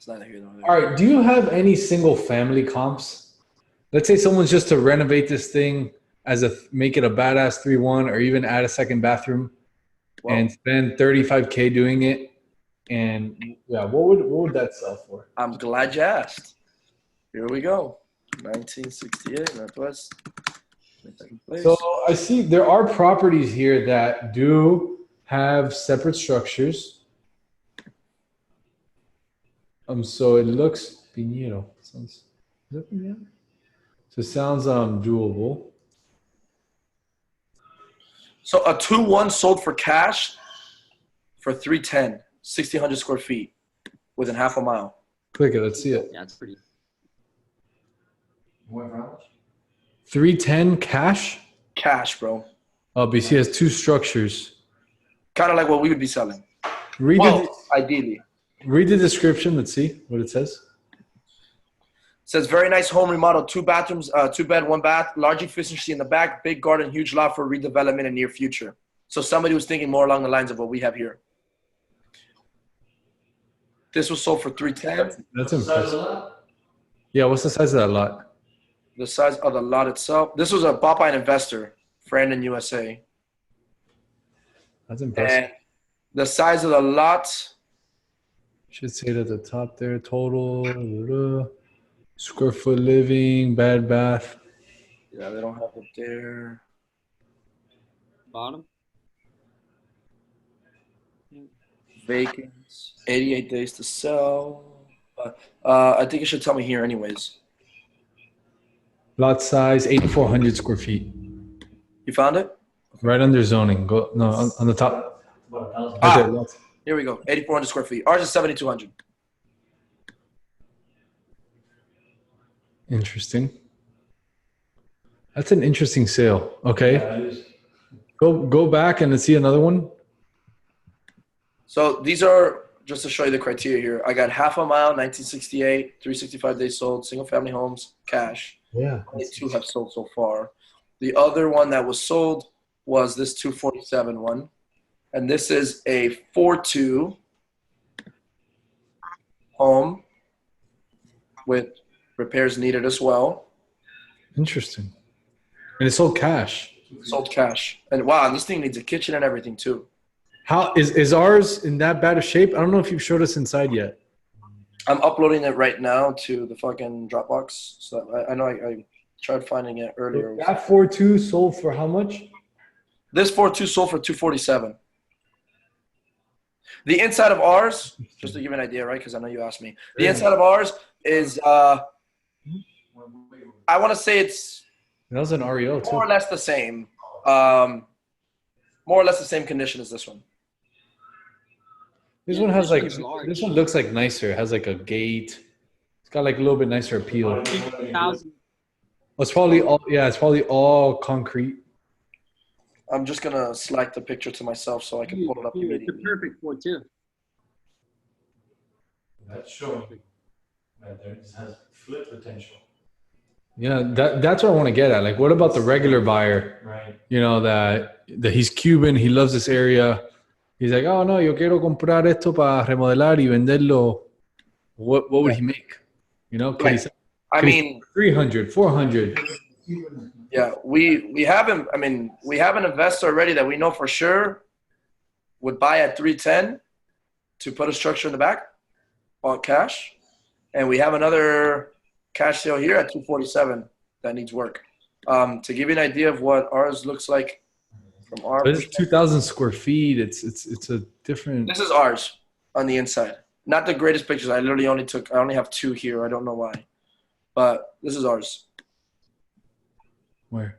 It's neither here nor there. All right. Do you have any single family comps? Let's say someone's just to renovate this thing make it a badass 3-1 or even add a second bathroom and spend 35K doing it. And yeah, what would that sell for? I'm glad you asked. Here we go. 1968 Northwest. So I see there are properties here that do have separate structures. So it looks Pinheiro. Is that Pinheiro? So it sounds doable. So a 2-1 sold for cash for 310, 1,600 square feet within half a mile. Click it. Let's see it. Yeah, it's pretty. 310 cash. Cash, bro. Oh, BC has two structures. Kind of like what we would be selling. Ideally. Read the description. Let's see what it says. It says very nice home remodel, 2 bathrooms, 2 bed, 1 bath, large efficiency in the back, big garden, huge lot for redevelopment in near future. So somebody was thinking more along the lines of what we have here. This was sold for 310. That's impressive. Yeah, what's the size of that lot? The size of the lot itself. This was bought by an investor, friend in USA. That's impressive. And the size of the lot. Should say it at the top there. Total square foot living, bad bath. Yeah, they don't have it there. Bottom. Vacant. 88 days to sell. I think it should tell me here anyways. Lot size, 8,400 square feet. You found it? Right under zoning. Go on the top. Here we go. 8,400 square feet. Ours is 7,200. Interesting. That's an interesting sale. Okay. Yeah, go back and see another one. So these are, just to show you the criteria here, I got half a mile, 1968, 365 days sold, single family homes, cash. Yeah. Only 2 have sold so far. The other one that was sold was this 247 one. And this is a 4-2 home with repairs needed as well. Interesting. And it sold cash. Sold cash. And wow, this thing needs a kitchen and everything too. How is ours in that bad of shape? I don't know if you've showed us inside yet. I'm uploading it right now to the fucking Dropbox. So I know I tried finding it earlier. That 4-2 sold for how much? This 4-2 sold for 247. The inside of ours, just to give you an idea, right? Because I know you asked me. The inside of ours is, I want to say it's that was an REO too. More or less the same. More or less the same condition as this one. This one has like, this one looks like nicer. It has like a gate. It's got like a little bit nicer appeal. Oh, it's probably all concrete. I'm just going to select the picture to myself so I can pull it up immediately. It's a perfect 4-2. That's showing that there has flip potential. Yeah, that's what I want to get at. Like, what about the regular buyer? Right. You know, that he's Cuban, he loves this area. He's like, oh no, yo quiero comprar esto para remodelar y venderlo. What would he make? You know, I mean, 300, 400. Yeah, we have him. I mean, we have an investor already that we know for sure would buy at 310 to put a structure in the back, bought cash, and we have another cash sale here at 247 that needs work. To give you an idea of what ours looks like from our. But it's 2,000 square feet. It's a different. This is ours on the inside. Not the greatest pictures. I only have 2 here. I don't know why, but this is ours. Where?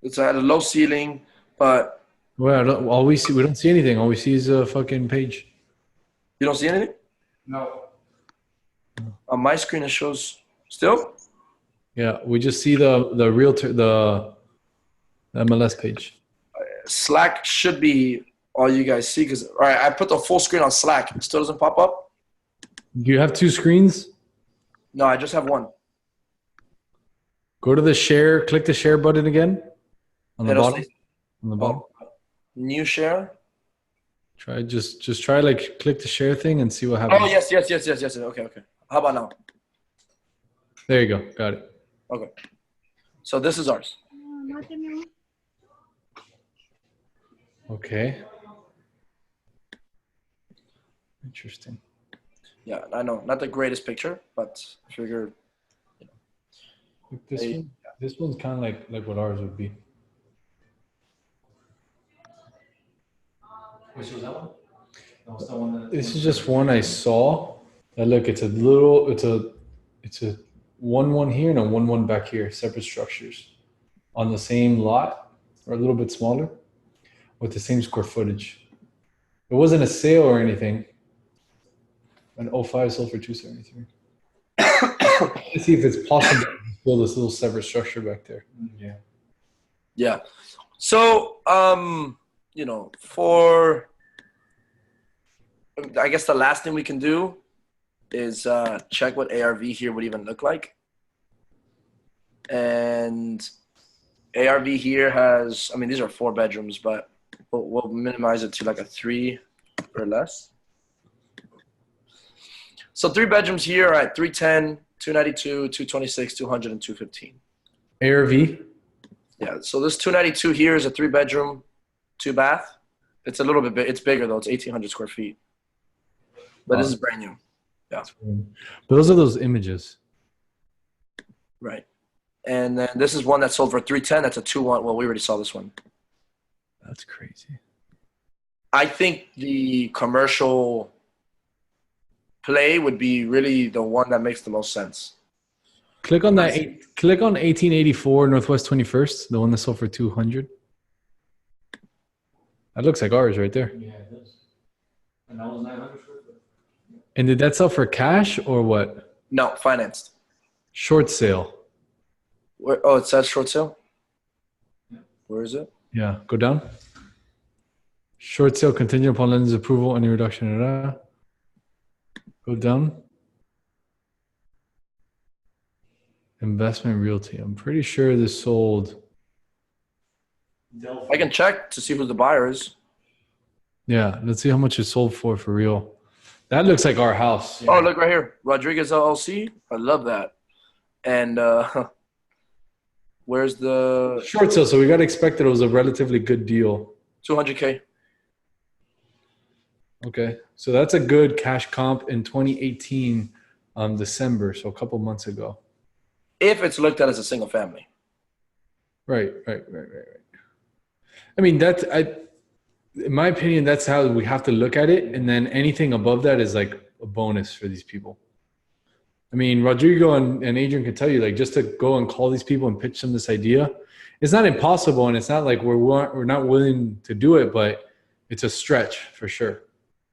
It's at a low ceiling, but. Well, we don't see anything. All we see is a fucking page. You don't see anything? No. On my screen, it shows still. Yeah, we just see the realtor, the MLS page. Slack should be all you guys see because, all right, I put the full screen on Slack. It still doesn't pop up? Do you have 2 screens? No, I just have one. Go to the share, click the share button again on the bottom. New share. Just try like click the share thing and see what happens. Oh, yes. Okay. How about now? There you go. Got it. Okay. So this is ours. Okay. Interesting. Yeah, I know. Not the greatest picture, but I figured. Look, this one's kind of like what ours would be. Which was that one? That was the one that. This is just one I saw. Look, it's a 1-1 here and a 1-1 back here, separate structures on the same lot or a little bit smaller with the same square footage. It wasn't a sale or anything. An 05 sold for 273. Let's see if it's possible to build this little separate structure back there. Yeah. Yeah. So, for, I guess the last thing we can do is check what ARV here would even look like. And ARV here has, I mean, these are 4 bedrooms, but we'll minimize it to like a 3 or less. So 3 bedrooms here are at 310, 292, 226, 200, and 215. ARV? Yeah, so this 292 here is a 3 bedroom, 2 bath. It's a little bit big. It's bigger though. It's 1,800 square feet. But this is brand new. Yeah. But those are those images. Right. And then this is one that sold for 310. That's a 2-1. Well, we already saw this one. That's crazy. I think the commercial play would be really the one that makes the most sense. Click on that. Click on 1884 Northwest 21st, the one that sold for 200. That looks like ours right there. Yeah, it does. And that was 900 square foot. And did that sell for cash or what? No, financed. Short sale. Where, oh, it says short sale? Where is it? Yeah, go down. Short sale contingent upon lender's approval, any reduction. Go down. Investment realty. I'm pretty sure this sold. I can check to see who the buyer is. Yeah, let's see how much it sold for real. That looks like our house. Oh, look right here. Rodriguez LLC. I love that. And where's the Short sale, so we got to expect that it was a relatively good deal. 200K? Okay, so that's a good cash comp in 2018, December, so a couple months ago. If it's looked at as a single family. Right. I mean, in my opinion, that's how we have to look at it. And then anything above that is like a bonus for these people. I mean, Rodrigo and Adrian can tell you, like, just to go and call these people and pitch them this idea, it's not impossible. And it's not like we're not willing to do it, but it's a stretch for sure.